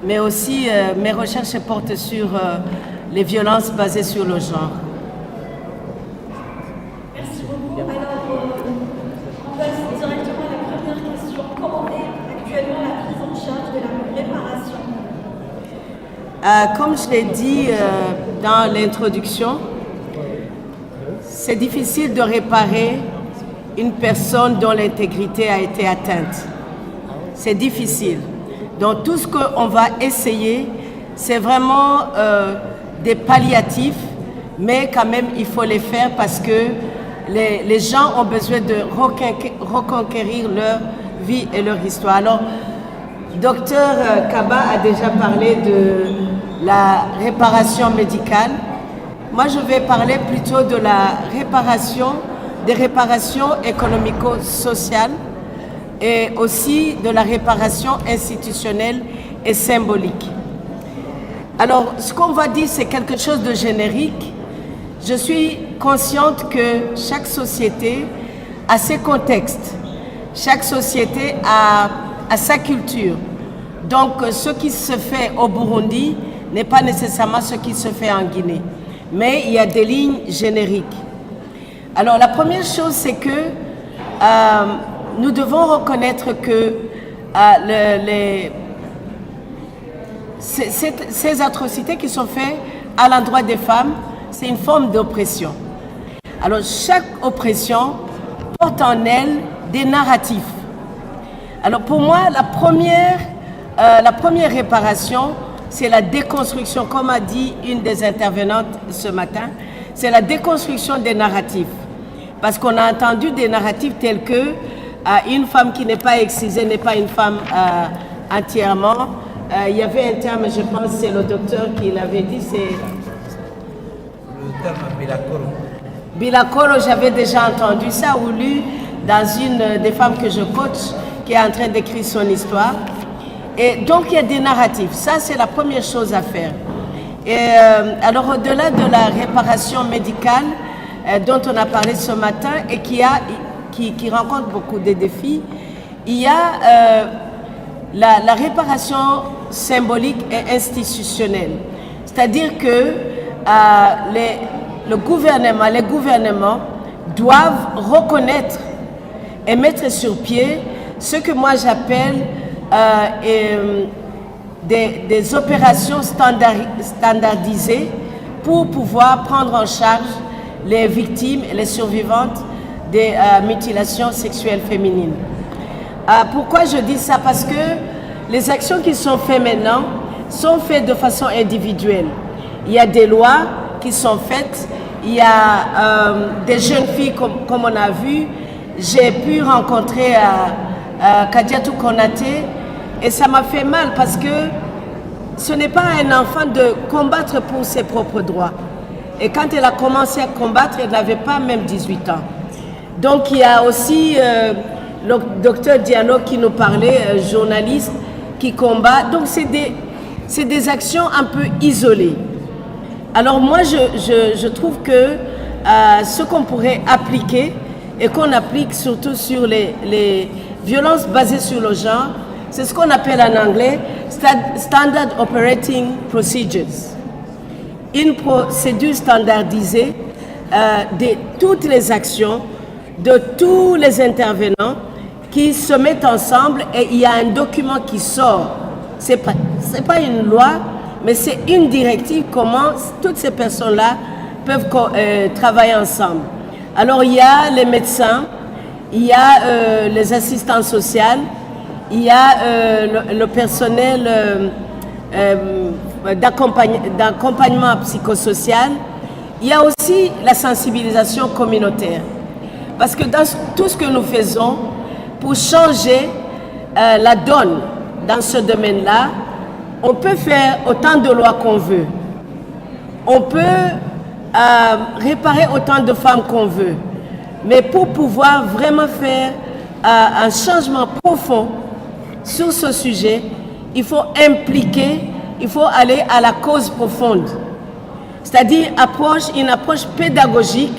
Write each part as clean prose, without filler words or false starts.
mais aussi mes recherches portent sur les violences basées sur le genre. Merci beaucoup. Alors, on passe directement à la première question. Comment est actuellement la prise en charge de la réparation? Comme je l'ai dit dans l'introduction, c'est difficile de réparer une personne dont l'intégrité a été atteinte. C'est difficile. Donc tout ce qu'on va essayer, c'est vraiment des palliatifs, mais quand même il faut les faire parce que les gens ont besoin de reconquérir leur vie et leur histoire. Alors, Docteur Kaba a déjà parlé de la réparation médicale. Moi, je vais parler plutôt de la réparation, des réparations économico-sociales et aussi de la réparation institutionnelle et symbolique. Alors, ce qu'on va dire, c'est quelque chose de générique. Je suis consciente que chaque société a ses contextes. Chaque société a sa culture. Donc, ce qui se fait au Burundi n'est pas nécessairement ce qui se fait en Guinée. Mais il y a des lignes génériques. Alors, la première chose, c'est que nous devons reconnaître que ces atrocités qui sont faites à l'endroit des femmes, c'est une forme d'oppression. Alors, chaque oppression porte en elle des narratifs. Alors, pour moi, la première réparation, c'est la déconstruction, comme a dit une des intervenantes ce matin, c'est la déconstruction des narratifs. Parce qu'on a entendu des narratifs tels que une femme qui n'est pas excisée n'est pas une femme entièrement. Il y avait un terme, je pense, c'est le docteur qui l'avait dit, c'est... Le terme Bilakoro. Bilakoro, j'avais déjà entendu ça ou lu dans une des femmes que je coach qui est en train d'écrire son histoire. Et donc, il y a des narratifs. Ça, c'est la première chose à faire. Et alors, au-delà de la réparation médicale dont on a parlé ce matin et qui rencontre beaucoup de défis, il y a la réparation symbolique et institutionnelle. C'est-à-dire que les gouvernements doivent reconnaître et mettre sur pied ce que moi j'appelle des opérations standardisées pour pouvoir prendre en charge les victimes et les survivantes des mutilations sexuelles féminines. Pourquoi je dis ça? Parce que les actions qui sont faites maintenant sont faites de façon individuelle. Il y a des lois qui sont faites, il y a des jeunes filles comme on a vu. J'ai pu rencontrer Kadiatou Konaté et ça m'a fait mal parce que ce n'est pas à un enfant de combattre pour ses propres droits. Et quand elle a commencé à combattre, elle n'avait pas même 18 ans. Donc il y a aussi le docteur Diallo qui nous parlait, journaliste, qui combat. Donc c'est des actions un peu isolées. Alors moi je trouve que ce qu'on pourrait appliquer et qu'on applique surtout sur les violences basées sur le genre, c'est ce qu'on appelle en anglais Standard Operating Procedures. Une procédure standardisée de toutes les actions, de tous les intervenants qui se mettent ensemble et il y a un document qui sort. C'est pas une loi, mais c'est une directive comment toutes ces personnes-là peuvent travailler ensemble. Alors il y a les médecins, il y a les assistants sociaux, il y a le personnel d'accompagnement psychosocial, il y a aussi la sensibilisation communautaire. Parce que dans tout ce que nous faisons, pour changer la donne dans ce domaine-là, on peut faire autant de lois qu'on veut. On peut réparer autant de femmes qu'on veut. Mais pour pouvoir vraiment faire un changement profond sur ce sujet, il faut impliquer, il faut aller à la cause profonde. C'est-à-dire une approche pédagogique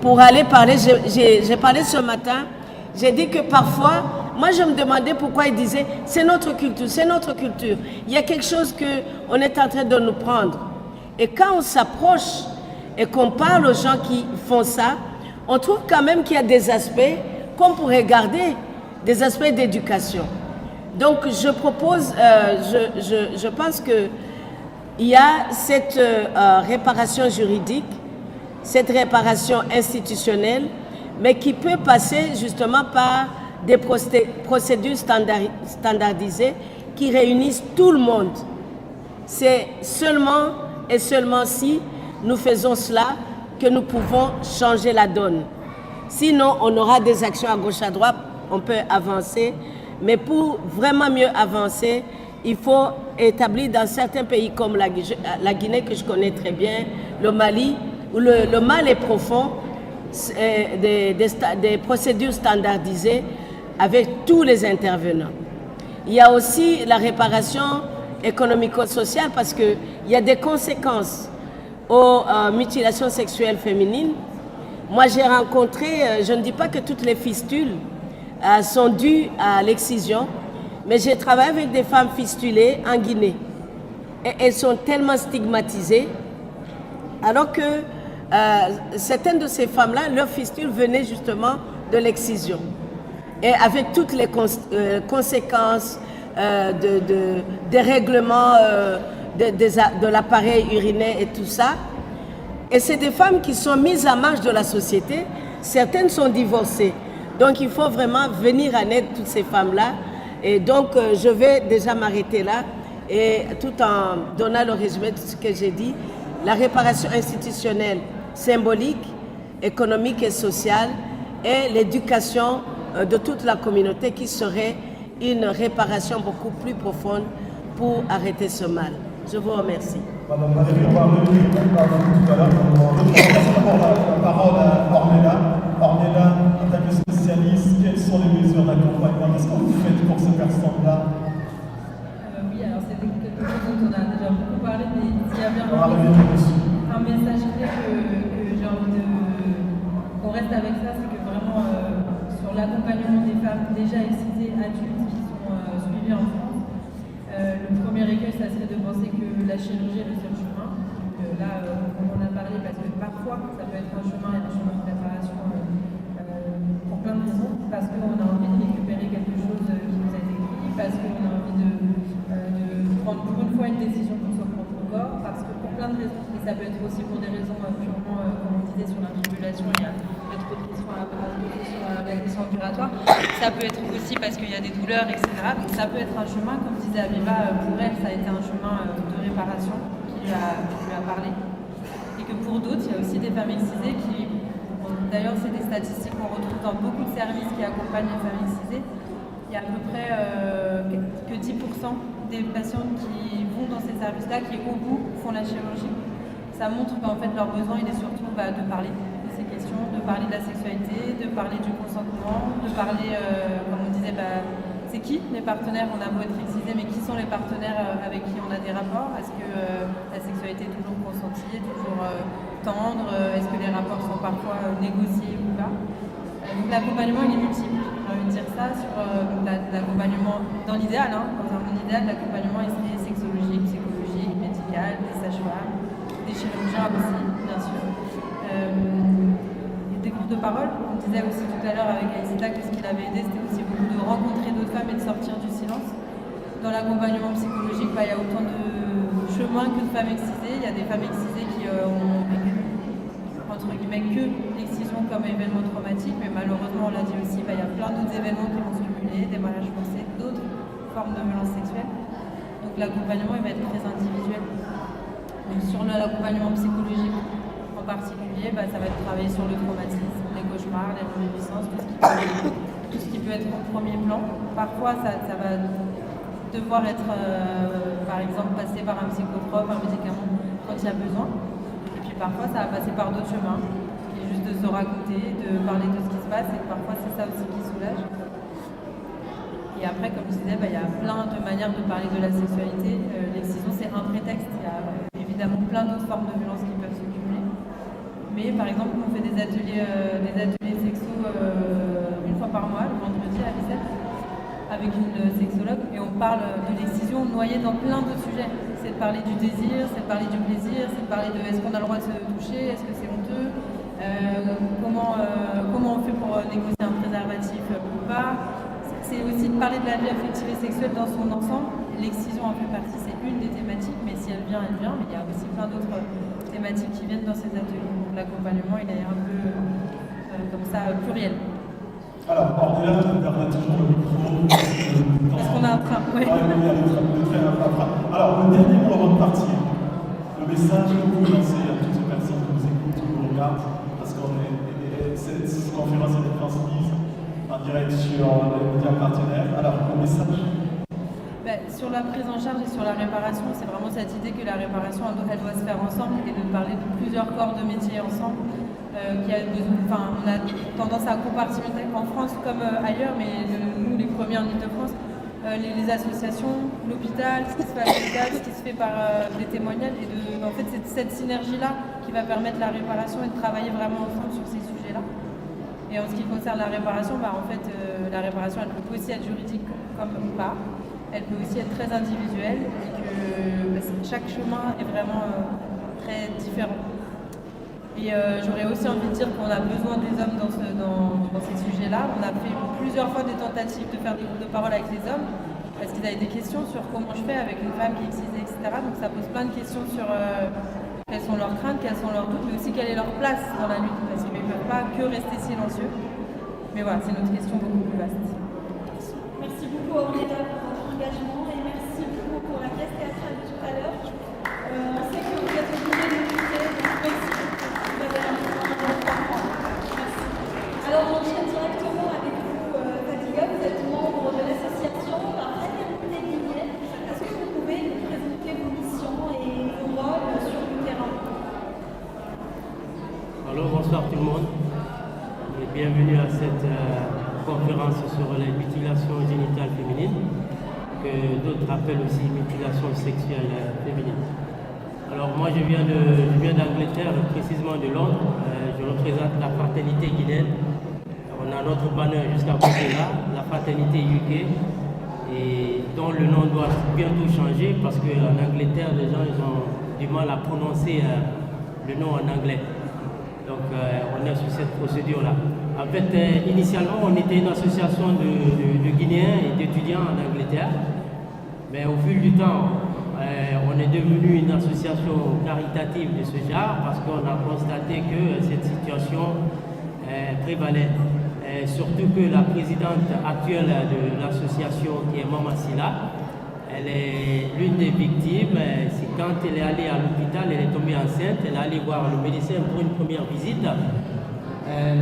pour aller parler. J'ai parlé ce matin, j'ai dit que parfois, moi je me demandais pourquoi ils disaient c'est notre culture, c'est notre culture. Il y a quelque chose qu'on est en train de nous prendre. Et quand on s'approche et qu'on parle aux gens qui font ça, on trouve quand même qu'il y a des aspects qu'on pourrait garder, des aspects d'éducation. Donc je propose, je pense qu'il y a cette réparation juridique, cette réparation institutionnelle, mais qui peut passer justement par des procédures standardisées qui réunissent tout le monde. C'est seulement et seulement si nous faisons cela que nous pouvons changer la donne. Sinon, on aura des actions à gauche, à droite, on peut avancer, mais pour vraiment mieux avancer, il faut établir dans certains pays comme la Guinée, que je connais très bien, le Mali, où le mal est profond, des procédures standardisées avec tous les intervenants. Il y a aussi la réparation économico-sociale parce qu'il y a des conséquences aux mutilations sexuelles féminines. Moi, j'ai rencontré, je ne dis pas que toutes les fistules sont dues à l'excision, mais j'ai travaillé avec des femmes fistulées en Guinée. Et elles sont tellement stigmatisées, alors que certaines de ces femmes-là, leur fistule venait justement de l'excision. Et avec toutes les conséquences des règlements de l'appareil urinaire et tout ça. Et c'est des femmes qui sont mises à marge de la société. Certaines sont divorcées. Donc il faut vraiment venir en aide toutes ces femmes-là. Et donc je vais déjà m'arrêter là. Et tout en donnant le résumé de ce que j'ai dit, la réparation institutionnelle, symbolique, économique et sociale, et l'éducation de toute la communauté qui serait une réparation beaucoup plus profonde pour arrêter ce mal. Je vous remercie. Madame Valérie, on va revenir tout à l'heure. On va la parole à Ornella. Ornella, en tant que spécialiste, quelles sont les mesures d'accompagnement? Qu'est-ce que vous faites pour ces personnes-là? Oui, alors c'est quelque chose dont on a déjà beaucoup parlé, mais il y a bien un message clé que j'ai envie qu'on reste avec ça, c'est que vraiment sur l'accompagnement des femmes déjà excisées adultes qui sont suivies en France, le premier écueil, ça serait de penser que la chirurgie est le seul chemin. Donc là, on en a parlé parce que parfois, ça peut être un chemin et un chemin de préparation pour plein de raisons. Parce qu'on a envie de récupérer quelque chose qui nous a été pris, parce qu'on a envie de prendre pour une fois une décision pour son propre corps, parce que pour plein de raisons. Et ça peut être aussi pour des raisons purement, comme on disait, sur l'intribulation, il y a trop de questions sur la question opératoire. Ça peut être aussi parce qu'il y a des douleurs, etc. Donc ça peut être un chemin, comme disait Aviva, pour elle, ça a été un chemin de réparation qui lui a parlé. Et que pour d'autres, il y a aussi des femmes excisées qui, d'ailleurs, c'est des statistiques qu'on retrouve dans beaucoup de services qui accompagnent les femmes excisées. Il y a à peu près que 10% des patientes qui vont dans ces services-là, qui au bout font la chirurgie. Ça montre qu'en fait leur besoin il est surtout de parler de ces questions, de parler de la sexualité, de parler du consentement, de parler, comme on disait, c'est qui les partenaires? On a beau être excisé, mais qui sont les partenaires avec qui on a des rapports? Est-ce que la sexualité est toujours consentie, toujours tendre? Est-ce que les rapports sont parfois négociés ou pas? Donc l'accompagnement il est multiple. J'ai envie de dire ça sur l'accompagnement dans l'idéal, dans un monde idéal, l'accompagnement il serait sexologique, psychologique, médical, des sages-femmes, des chirurgiens aussi, bien sûr. Des groupes de parole, on disait aussi tout à l'heure avec Aïsita que ce qui l'avait aidé, c'était aussi beaucoup de rencontrer d'autres femmes et de sortir du silence. Dans l'accompagnement psychologique, il y a autant de chemins que de femmes excisées. Il y a des femmes excisées qui ont vécu, entre guillemets, que l'excision comme événement traumatique, mais malheureusement, on l'a dit aussi, il y a plein d'autres événements qui vont se cumuler, des mariages forcés, d'autres formes de violence sexuelle. Donc l'accompagnement, il va être très individuel. Donc sur l'accompagnement psychologique en particulier, ça va être travailler sur le traumatisme, les cauchemars, les reviviscences, tout ce qui peut être au premier plan. Parfois, ça va devoir être, par exemple, passé par un psychotrope, un médicament, quand il y a besoin. Et puis parfois, ça va passer par d'autres chemins, qui est juste de se raconter, de parler de ce qui se passe, et parfois, c'est ça aussi qui soulage. Et après, comme je disais, il y a plein de manières de parler de la sexualité. L'excision, c'est un prétexte. Il y a évidemment plein d'autres formes de violence qui peuvent se cumuler. Mais par exemple, on fait des ateliers sexo une fois par mois, le vendredi à 17. avec une sexologue et on parle de l'excision noyée dans plein d'autres sujets. C'est de parler du désir, c'est de parler du plaisir, c'est de parler de est-ce qu'on a le droit de se toucher, est-ce que c'est honteux, comment on fait pour négocier un préservatif ou pas. C'est aussi de parler de la vie affective et sexuelle dans son ensemble. L'excision en fait partie, c'est une des thématiques, mais si elle vient, mais il y a aussi plein d'autres thématiques qui viennent dans ces ateliers. Donc l'accompagnement, il est un peu comme ça, pluriel. Alors, Ornella, je garde toujours le micro. Parce qu'on a un train, oui. Ah, il y a le train à frappe. Alors, le dernier mot avant de partir. Le message que vous lancez à toutes les personnes qui nous écoutent, qui nous regardent, parce que cette conférence est transmise en direct sur les médias partenaires. Alors, le message. Sur la prise en charge et sur la réparation, c'est vraiment cette idée que la réparation, elle doit se faire ensemble et de parler de plusieurs corps de métier ensemble. On a tendance à compartimenter en France comme ailleurs, mais nous, les premiers en Ile-de-France, les associations, l'hôpital, ce qui se fait à l'hôpital, ce qui se fait par des témoignages. En fait, c'est cette synergie-là qui va permettre la réparation et de travailler vraiment ensemble sur ces sujets-là. Et en ce qui concerne la réparation, la réparation, elle peut aussi être juridique comme pas. Elle peut aussi être très individuelle et que chaque chemin est vraiment très différent. Et j'aurais aussi envie de dire qu'on a besoin des hommes dans ces sujets-là. On a fait plusieurs fois des tentatives de faire des groupes de parole avec les hommes parce qu'ils avaient des questions sur comment je fais avec une femme qui est excisée, etc. Donc ça pose plein de questions sur quelles sont leurs craintes, quels sont leurs doutes, mais aussi quelle est leur place dans la lutte parce qu'ils ne peuvent pas que rester silencieux. Mais voilà, c'est notre question beaucoup plus vaste. Merci beaucoup Ornella pour votre engagement et merci beaucoup pour la pièce théâtrale de tout à l'heure. On sait que vous êtes obligés de lutter, donc merci beaucoup. Vous avez un point. Merci. Alors on enchaîne directement avec vous, Fadiga. Vous êtes membre de l'association La Fraternité Guinéenne. Est-ce que vous pouvez nous présenter vos missions et vos rôles sur le terrain? Alors bonsoir tout le monde et bienvenue à cette conférence sur les mutilations génitales féminines, que d'autres appellent aussi mutilation sexuelle féminine. Alors moi je viens d'Angleterre, précisément de Londres. Je représente la Fraternité guinéenne. On a notre banner juste à côté là, la Fraternité UK, et dont le nom doit bientôt changer parce qu'en Angleterre les gens ils ont du mal à prononcer le nom en anglais. Donc on est sur cette procédure-là. En fait, initialement, on était une association de Guinéens et d'étudiants en Angleterre. Mais au fil du temps, on est devenu une association caritative de ce genre parce qu'on a constaté que cette situation prévalait. Surtout que la présidente actuelle de l'association, qui est Mama Silla, elle est l'une des victimes. C'est quand elle est allée à l'hôpital, elle est tombée enceinte, elle est allée voir le médecin pour une première visite.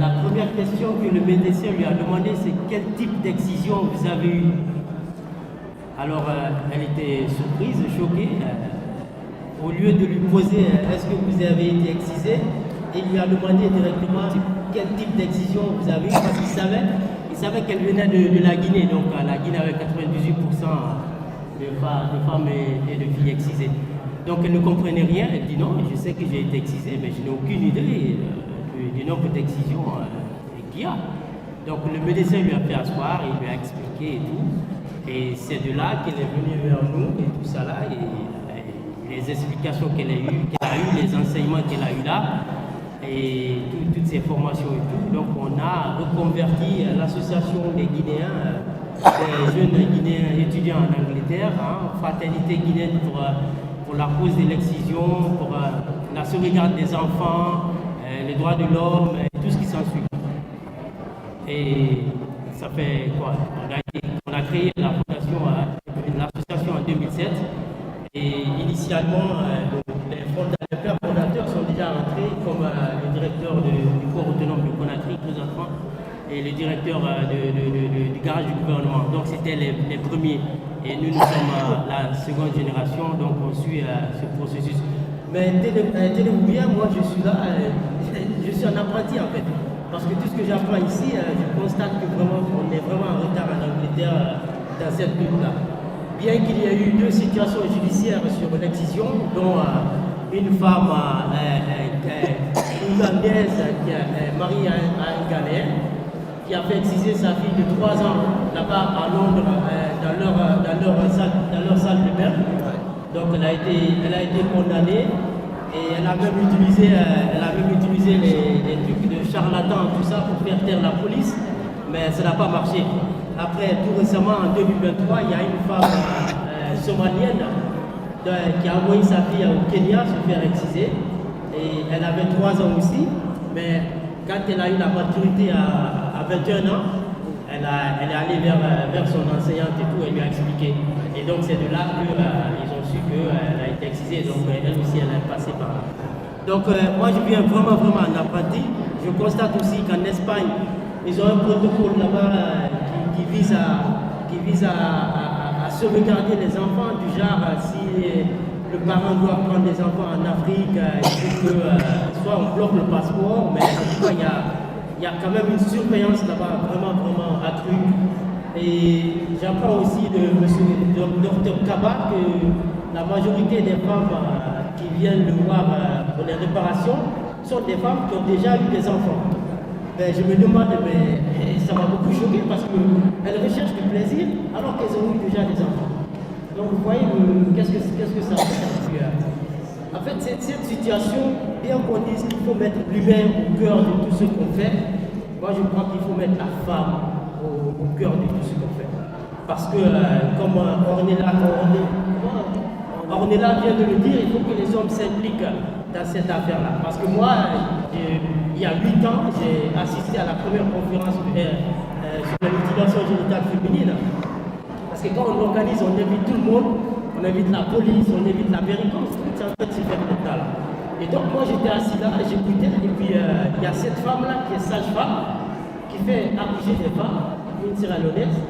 La première question que le médecin lui a demandé, c'est quel type d'excision vous avez eu. Alors elle était surprise, choquée. Au lieu de lui poser est-ce que vous avez été excisé, il lui a demandé directement quel type d'excision vous avez eu parce qu'il savait qu'elle venait de la Guinée. Donc la Guinée avait 98% de femmes et de filles excisées. Donc elle ne comprenait rien, elle dit non, je sais que j'ai été excisée, mais je n'ai aucune idée du nombre d'excisions qu'il y a. Donc le médecin lui a fait asseoir, il lui a expliqué et tout. Et c'est de là qu'elle est venue vers nous et tout ça là, et les explications qu'elle a eues, les enseignements qu'elle a eu là, et toutes ces formations et tout. Donc on a reconverti l'association des Guinéens, des jeunes Guinéens étudiants en Angleterre, Fraternité guinéenne pour la cause de l'excision, pour la sauvegarde des enfants, les droits de l'homme et tout ce qui s'ensuit. Et ça fait quoi? On a créé l'association en 2007 et initialement les pères fondateurs sont déjà rentrés comme le directeur du corps autonome de Conakry présentement et le directeur du garage du gouvernement. Donc c'était les premiers et nous sommes la seconde génération, donc on suit ce processus. Mais tenez-vous bien, moi je suis là, je suis un apprenti en fait. Parce que tout ce que j'apprends ici, je constate que vraiment on est vraiment en retard en Angleterre dans cette lutte-là. Bien qu'il y ait eu 2 situations judiciaires sur l'excision, dont une femme ougandaise qui est mariée à un Ghanéen, qui a fait exciser sa fille de 3 ans là-bas à Londres, dans leur salle de bain. Donc elle a été condamnée et elle a même utilisé les trucs de charlatans, tout ça pour faire taire la police, mais ça n'a pas marché. Après, tout récemment, en 2023, il y a une femme somalienne qui a envoyé sa fille au Kenya se faire exciser. Et elle avait 3 ans aussi, mais quand elle a eu la maturité à 21 ans, elle est allée vers son enseignante et tout, elle lui a expliqué. Et donc c'est de là qu'ils ont su qu'elle a été excisée, donc elle aussi elle est passée par là. Donc moi je viens vraiment en apprenti. Je constate aussi qu'en Espagne, ils ont un protocole là-bas qui vise à sauvegarder les enfants, du genre si le parent doit prendre des enfants en Afrique, il faut que soit on bloque le passeport, mais en tout cas il y a quand même une surveillance là-bas vraiment accrue. Et j'apprends aussi de Dr Kaba que la majorité des femmes qui viennent le voir pour les réparations sont des femmes qui ont déjà eu des enfants. Ben, je me demande, mais ça m'a beaucoup choqué parce qu'elles recherchent du plaisir alors qu'elles ont eu déjà des enfants. Donc vous voyez qu'est-ce que ça fait. En fait, cette situation, bien qu'on dise qu'il faut mettre l'humain au cœur de tout ce qu'on fait, moi je crois qu'il faut mettre la femme au cœur de tout ce qu'on fait. Parce que, comme Ornella vient de le dire, il faut que les hommes s'impliquent dans cette affaire-là. Parce que moi, il y a 8 ans, j'ai assisté à la première conférence sur la mutilation génitale féminine. Parce que quand on organise, on invite tout le monde, on invite la police, on invite la mairie, comme c'est en fait super total. Et donc moi j'étais assis là, j'écoutais, et puis il y a cette femme-là qui est sage-femme, qui fait accoucher des femmes, une sierra-leonaise,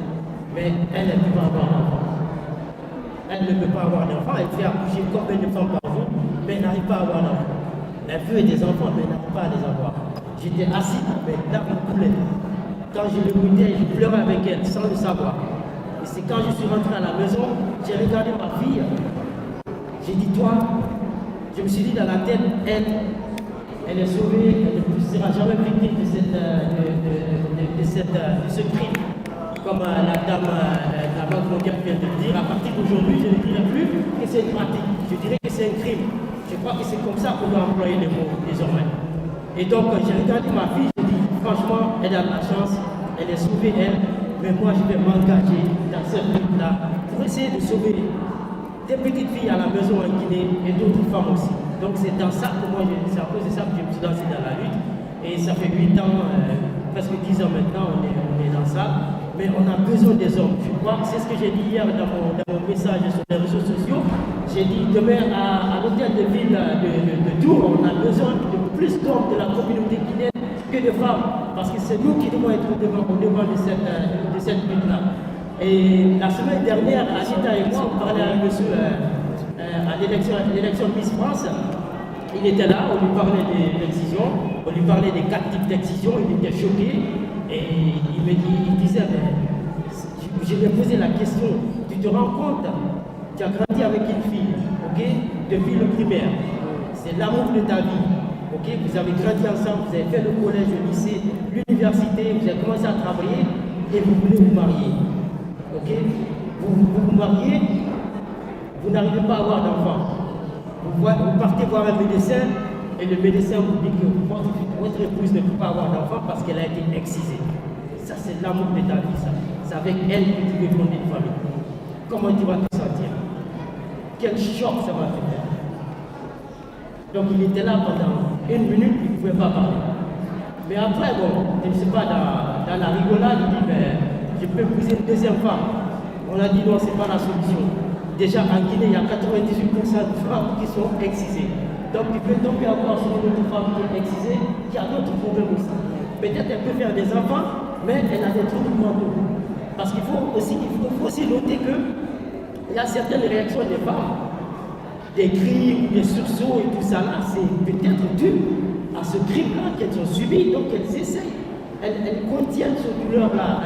mais elle ne peut pas avoir d'enfant. Elle ne peut pas avoir d'enfant, elle fait accoucher combien de femmes par jour, mais elle n'arrive pas à avoir d'enfant. Elle veut des enfants, mais elle n'arrive pas à les avoir. J'étais assis, mais là, on coulait. Quand je l'écoutais, je pleurais avec elle, sans le savoir. Et c'est quand je suis rentré à la maison, j'ai regardé ma fille, j'ai dit, toi, je me suis dit dans la tête, elle est sauvée, elle ne sera jamais victime de ce crime. Comme la dame mondiale vient de le dire, à partir d'aujourd'hui, je ne dirais plus que c'est une pratique, je dirais que c'est un crime. Je crois que c'est comme ça qu'on doit employer les mots désormais. Et donc, j'ai regardé ma fille, j'ai dit, franchement, elle a de la chance, elle est sauvée, elle, mais moi, je vais m'engager dans cette lutte-là pour essayer de sauver des petites filles à la maison en Guinée et d'autres femmes aussi. Donc, c'est dans ça que moi, c'est à cause de ça que je me suis lancé dans la lutte. Et ça fait 8 ans, presque 10 ans maintenant, on est dans ça. Mais on a besoin des hommes. Je crois que c'est ce que j'ai dit hier dans mon message sur les réseaux sociaux. J'ai dit demain à l'hôtel de ville de Tours, on a besoin de plus d'hommes de la communauté guinéenne que de femmes. Parce que c'est nous qui devons être au devant de cette lutte-là. Et la semaine dernière, Agita et moi, on parlait à un monsieur à l'élection Miss France. Il était là, on lui parlait de l'excision, on lui parlait des 4 types d'excision, il était choqué. Et il disait, mais je lui ai posé la question, tu te rends compte, tu as grandi avec une fille, ok, depuis le primaire, c'est l'amour de ta vie, ok, vous avez grandi ensemble, vous avez fait le collège, le lycée, l'université, vous avez commencé à travailler et vous voulez vous marier, ok, vous mariez, vous n'arrivez pas à avoir d'enfant, vous partez voir un médecin, et le médecin vous dit que votre épouse ne peut pas avoir d'enfant parce qu'elle a été excisée. Ça, c'est l'amour de ta vie, ça. C'est avec elle que tu veux fonder une famille. Comment tu vas te sentir? Quel choc ça va te faire? Donc, il était là pendant 1 minute, il ne pouvait pas parler. Mais après, bon, je ne sais pas, dans la rigolade, il dit, mais je peux épouser une deuxième femme. On a dit non, ce n'est pas la solution. Déjà, en Guinée, il y a 98% de femmes qui sont excisées. Donc tu peux tomber encore sur une autre femme qui est excisée, qui a d'autres problèmes aussi. Peut-être elle peut faire des enfants, mais elle a des troubles mentaux. Parce qu'il faut aussi noter qu'il y a certaines réactions des femmes, des cris, des sursauts et tout ça là, c'est peut-être dû à ce crime-là qu'elles ont subi. Donc elles essayent, elles contiennent cette douleur-là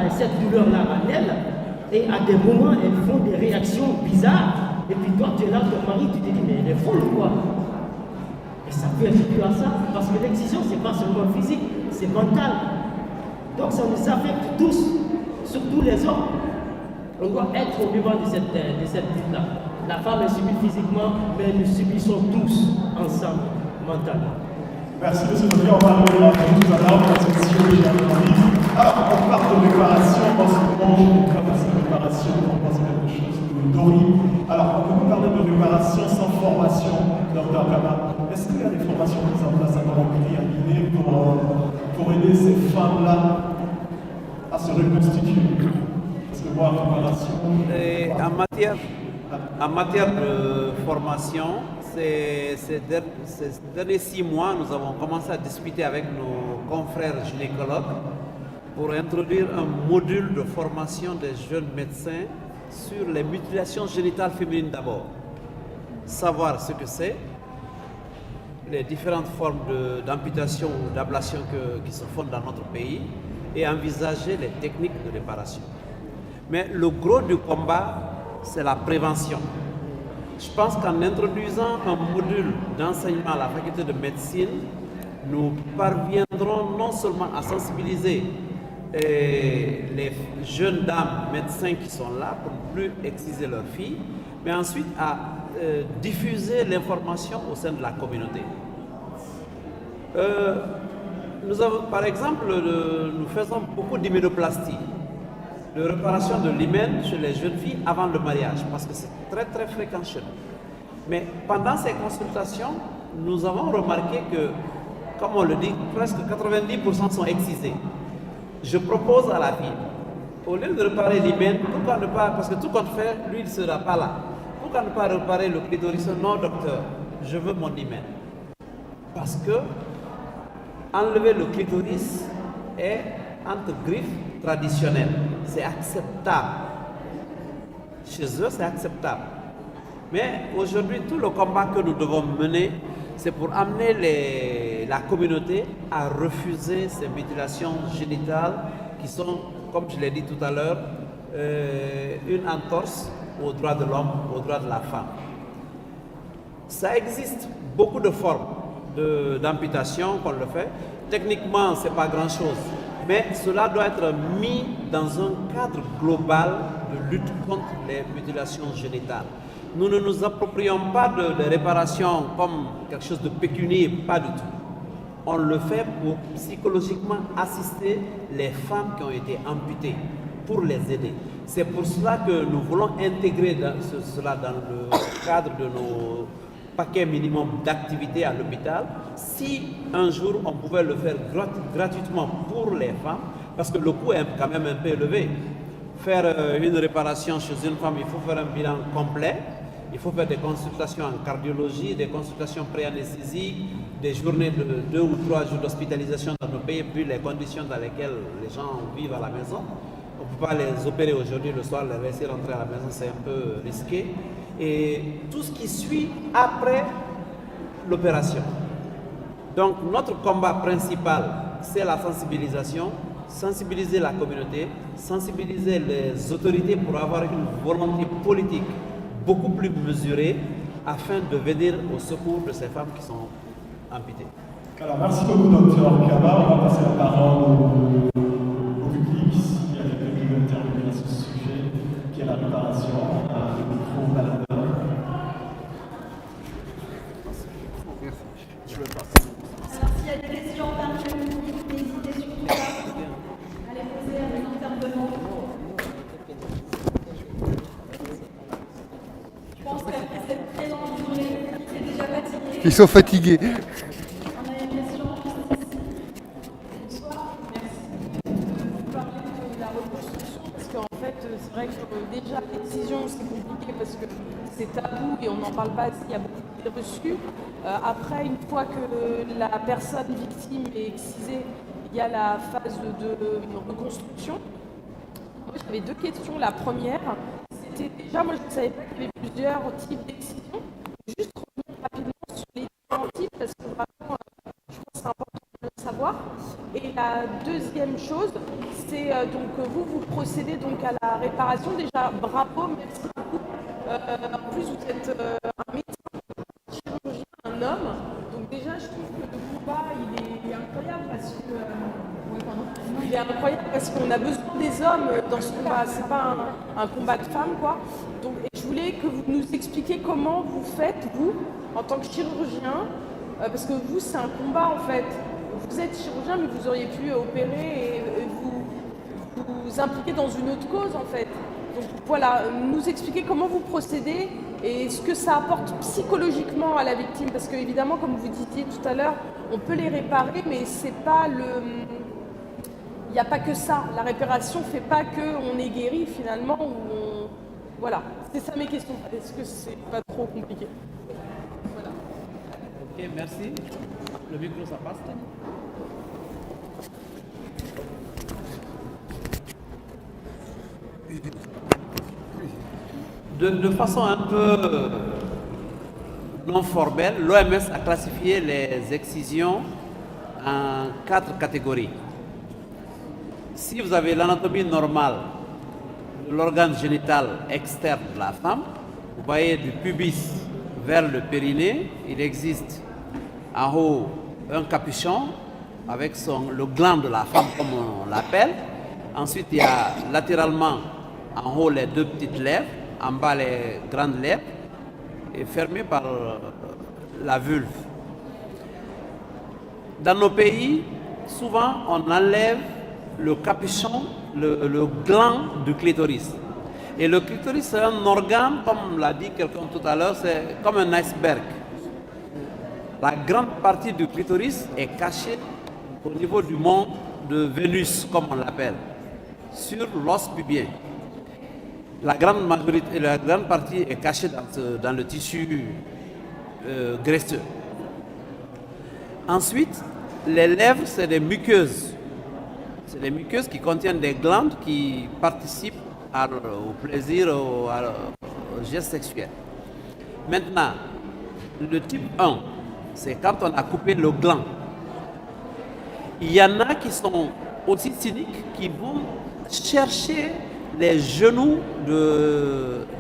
en elles, et à des moments elles font des réactions bizarres. Et puis toi tu es là, ton mari, tu te dis mais elle est folle ou quoi? Et ça peut être dû à ça, parce que l'excision, ce n'est pas seulement physique, c'est mental. Donc ça nous affecte tous, surtout les hommes. On doit être au vivant de cette lutte-là. La femme est subie physiquement, mais nous subissons tous ensemble, mentalement. Merci M. Sophie, on va revenir à tout à l'heure pour cette question que j'ai entendu. Alors, on parle de réparation, en ce moment, je traverse la réparation, on pense à quelque chose de Dori. Alors, on peut parler de réparation sans formation, Dr Kaba. Est-ce qu'il y a des formations mises en place à Normandie, à Guinée, pour aider ces femmes-là à se reconstituer? Parce que moi, réparation... En matière de formation, ces derniers 6 mois, nous avons commencé à discuter avec nos confrères gynécologues pour introduire un module de formation des jeunes médecins sur les mutilations génitales féminines d'abord. Savoir ce que c'est, les différentes formes d'amputation ou d'ablation qui se font dans notre pays et envisager les techniques de réparation. Mais le gros du combat, c'est la prévention. Je pense qu'en introduisant un module d'enseignement à la faculté de médecine, nous parviendrons non seulement à sensibiliser les jeunes dames médecins qui sont là pour ne plus exciser leurs filles, mais ensuite à diffuser l'information au sein de la communauté. Nous avons, par exemple, nous faisons beaucoup d'hyménoplastie, de réparation de l'hymen chez les jeunes filles avant le mariage, parce que c'est très très fréquent chez nous. Mais pendant ces consultations, nous avons remarqué que, comme on le dit, presque 90% sont excisés. Je propose à la fille, au lieu de réparer l'hymen, pourquoi ne pas, parce que tout compte fait, lui il ne sera pas là, pourquoi ne pas réparer le clitoris? Non docteur, je veux mon hymen. Parce que enlever le clitoris est entre griffes traditionnelles. C'est acceptable. Chez eux, c'est acceptable. Mais aujourd'hui, tout le combat que nous devons mener, c'est pour amener la communauté à refuser ces mutilations génitales qui sont, comme je l'ai dit tout à l'heure, une entorse aux droits de l'homme, aux droits de la femme. Ça existe beaucoup de formes d'amputation qu'on le fait. Techniquement, ce n'est pas grand-chose. Mais cela doit être mis dans un cadre global de lutte contre les mutilations génitales. Nous ne nous approprions pas de réparation comme quelque chose de pécuniaire, pas du tout. On le fait pour psychologiquement assister les femmes qui ont été amputées, pour les aider. C'est pour cela que nous voulons intégrer cela dans le cadre de nos paquets minimum d'activités à l'hôpital. Si un jour on pouvait le faire gratuitement pour les femmes, parce que le coût est quand même un peu élevé. Faire une réparation chez une femme, il faut faire un bilan complet, il faut faire des consultations en cardiologie, des consultations pré-anesthésiques, des journées de 2 ou 3 jours d'hospitalisation dans nos pays, puis les conditions dans lesquelles les gens vivent à la maison. On ne peut pas les opérer aujourd'hui, le soir, les laisser rentrer à la maison, c'est un peu risqué. Et tout ce qui suit après l'opération. Donc notre combat principal, c'est la sensibilisation, sensibiliser la communauté, sensibiliser les autorités pour avoir une volonté politique beaucoup plus mesurée afin de venir au secours de ces femmes qui sont amputées. Alors merci beaucoup Dr Kaba, on va passer la parole au public s'il y a quelqu'un qui veut intervenir à ce sujet qui est la réparation. Le micro à la main. Alors s'il y a des questions parmi le public, n'hésitez surtout pas à les poser à nos intervenants. Je pense qu'après cette très longue journée, le public est déjà fatigué. Ils sont fatigués. On a une question juste ici. Bonsoir. Merci. Vous parlez de la reconstruction parce qu'en fait, c'est vrai que déjà l'excision, c'est compliqué parce que c'est tabou et on n'en parle pas, il y a beaucoup d'idées reçues. Après, une fois que la personne victime est excisée, il y a la phase de reconstruction. Moi, j'avais 2 questions. La première, c'était déjà, moi je ne savais pas qu'il y avait plusieurs types d'excision. Juste revenir rapidement sur les différents types parce que vraiment, je pense que c'est important de le savoir. Et la deuxième chose, c'est donc vous procédez donc à la réparation. Déjà, bravo, merci beaucoup. En plus, vous êtes un médecin, chirurgien, un homme. Donc déjà, je trouve que le combat, il est incroyable parce que... il est incroyable parce qu'on a besoin des hommes dans ce combat. C'est pas un combat de femmes, quoi. Donc, et je voulais que vous nous expliquiez comment vous faites, vous, en tant que chirurgien, parce que vous, c'est un combat, en fait. Vous êtes chirurgien, mais vous auriez pu opérer et vous impliquer dans une autre cause, en fait. Donc voilà, nous expliquer comment vous procédez et ce que ça apporte psychologiquement à la victime. Parce qu'évidemment, comme vous disiez tout à l'heure, on peut les réparer, mais c'est pas il n'y a pas que ça. La réparation ne fait pas qu'on est guéri finalement. Voilà, c'est ça mes questions. Est-ce que c'est pas trop compliqué? Voilà. Ok, merci. Le micro, ça passe. De façon un peu non formelle, l'OMS a classifié les excisions en 4 catégories. Si vous avez l'anatomie normale de l'organe génital externe de la femme, vous voyez du pubis vers le périnée, il existe en haut un capuchon avec le gland de la femme comme on l'appelle. Ensuite, il y a latéralement en haut les 2 petites lèvres, en bas les grandes lèvres, et fermées par la vulve. Dans nos pays, souvent on enlève le capuchon, le gland du clitoris. Et le clitoris, c'est un organe, comme l'a dit quelqu'un tout à l'heure, c'est comme un iceberg. La grande partie du clitoris est cachée au niveau du mont de Vénus, comme on l'appelle, sur l'os pubien. La grande partie est cachée dans le tissu graisseux. Ensuite, les lèvres, c'est des muqueuses. C'est des muqueuses qui contiennent des glandes qui participent au plaisir, au geste sexuel. Maintenant, le type 1, c'est quand on a coupé le gland. Il y en a qui sont aussi cyniques, qui vont chercher les genoux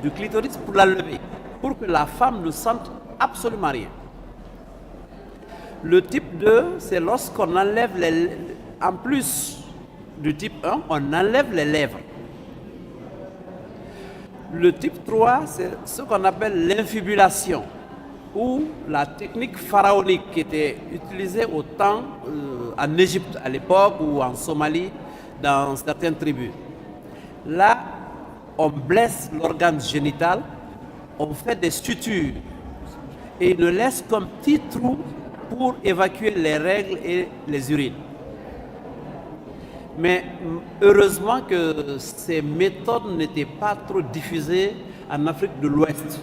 du clitoris pour la lever, pour que la femme ne sente absolument rien. Le type 2, c'est lorsqu'on enlève en plus du type 1, on enlève les lèvres. Le type 3, c'est ce qu'on appelle l'infibulation, ou la technique pharaonique qui était utilisée autant en Égypte à l'époque ou en Somalie dans certaines tribus. Là, on blesse l'organe génital, on fait des sutures et il ne laisse qu'un petit trou pour évacuer les règles et les urines. Mais heureusement que ces méthodes n'étaient pas trop diffusées en Afrique de l'Ouest.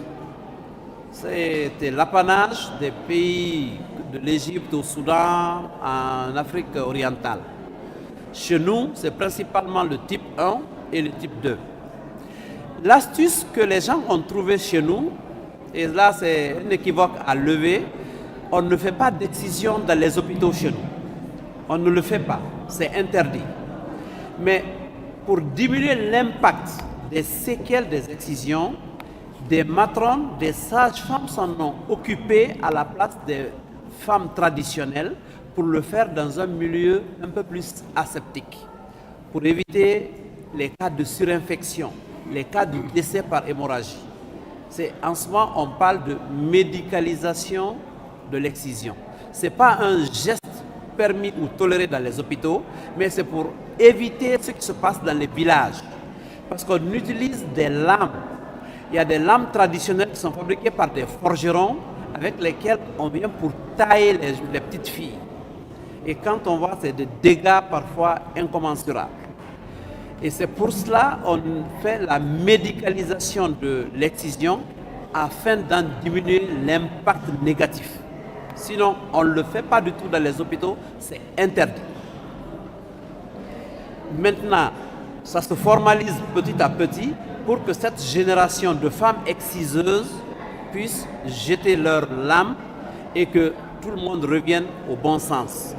C'était l'apanage des pays de l'Égypte au Soudan, en Afrique orientale. Chez nous, c'est principalement le type 1 et le type 2. L'astuce que les gens ont trouvée chez nous, et là c'est un équivoque à lever, on ne fait pas d'excision dans les hôpitaux chez nous. On ne le fait pas, c'est interdit. Mais pour diminuer l'impact des séquelles des excisions, des matrones, des sages-femmes s'en ont occupées à la place des femmes traditionnelles pour le faire dans un milieu un peu plus aseptique, pour éviter les cas de surinfection, les cas de décès par hémorragie. En ce moment, on parle de médicalisation de l'excision. Ce n'est pas un geste permis ou toléré dans les hôpitaux, mais c'est pour éviter ce qui se passe dans les villages. Parce qu'on utilise des lames. Il y a des lames traditionnelles qui sont fabriquées par des forgerons avec lesquels on vient pour tailler les petites filles. Et quand on voit, c'est des dégâts parfois incommensurables. Et c'est pour cela qu'on fait la médicalisation de l'excision afin d'en diminuer l'impact négatif. Sinon, on ne le fait pas du tout dans les hôpitaux, c'est interdit. Maintenant, ça se formalise petit à petit pour que cette génération de femmes exciseuses puissent jeter leur lame et que tout le monde revienne au bon sens.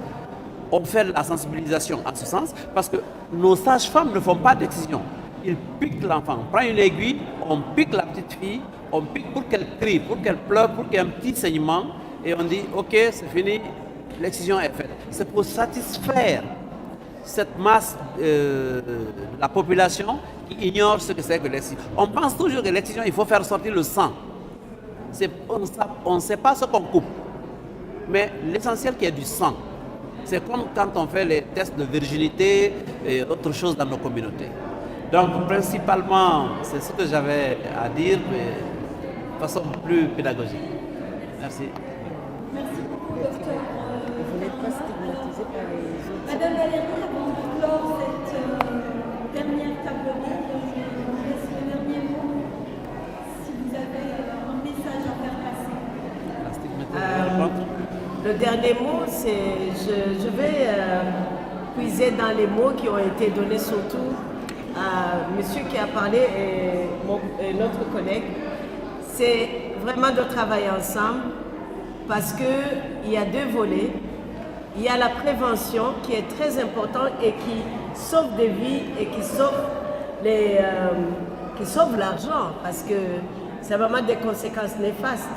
On fait de la sensibilisation en ce sens parce que nos sages-femmes ne font pas d'excision. Ils piquent l'enfant. On prend une aiguille, on pique la petite fille, on pique pour qu'elle crie, pour qu'elle pleure, pour qu'il y ait un petit saignement et on dit ok, c'est fini, l'excision est faite. C'est pour satisfaire cette masse de la population qui ignore ce que c'est que l'excision. On pense toujours que l'excision, il faut faire sortir le sang. On ne sait pas ce qu'on coupe. Mais l'essentiel qui est du sang. C'est comme quand on fait les tests de virginité et autre chose dans nos communautés. Donc, principalement, c'est ce que j'avais à dire, mais de façon plus pédagogique. Merci. Merci beaucoup, docteur. Vous n'êtes pas stigmatisé par les autres. Madame Valérie, avant de clore cette dernière table ronde, je vous laisse le dernier mot si vous avez un message à faire passer. La stigmatisation. Le dernier mot, c'est je vais puiser dans les mots qui ont été donnés surtout à monsieur qui a parlé et notre collègue. C'est vraiment de travailler ensemble parce qu'il y a deux volets. Il y a la prévention qui est très importante et qui sauve des vies et qui sauve l'argent parce que c'est vraiment des conséquences néfastes.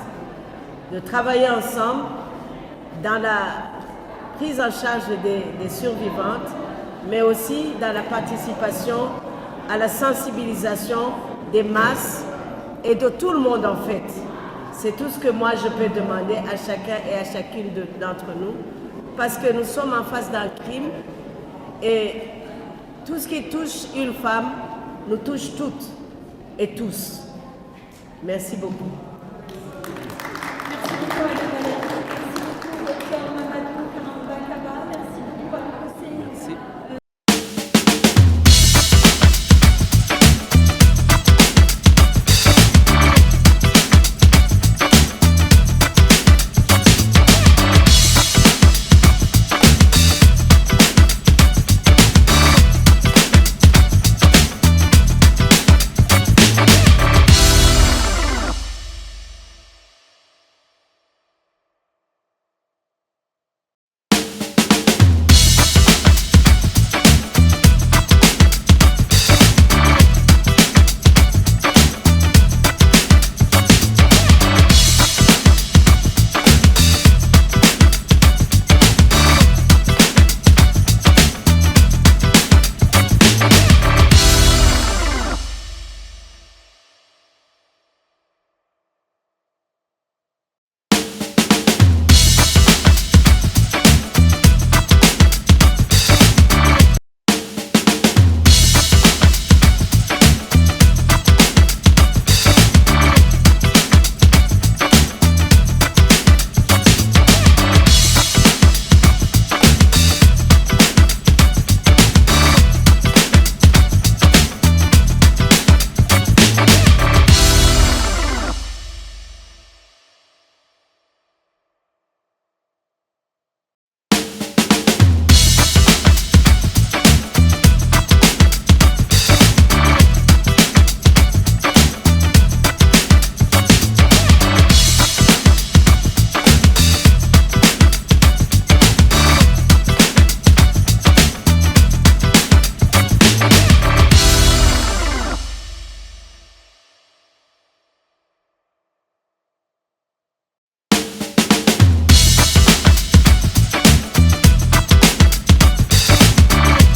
De travailler ensemble dans la prise en charge des survivantes, mais aussi dans la participation à la sensibilisation des masses et de tout le monde en fait. C'est tout ce que moi je peux demander à chacun et à chacune d'entre nous, parce que nous sommes en face d'un crime et tout ce qui touche une femme nous touche toutes et tous. Merci beaucoup.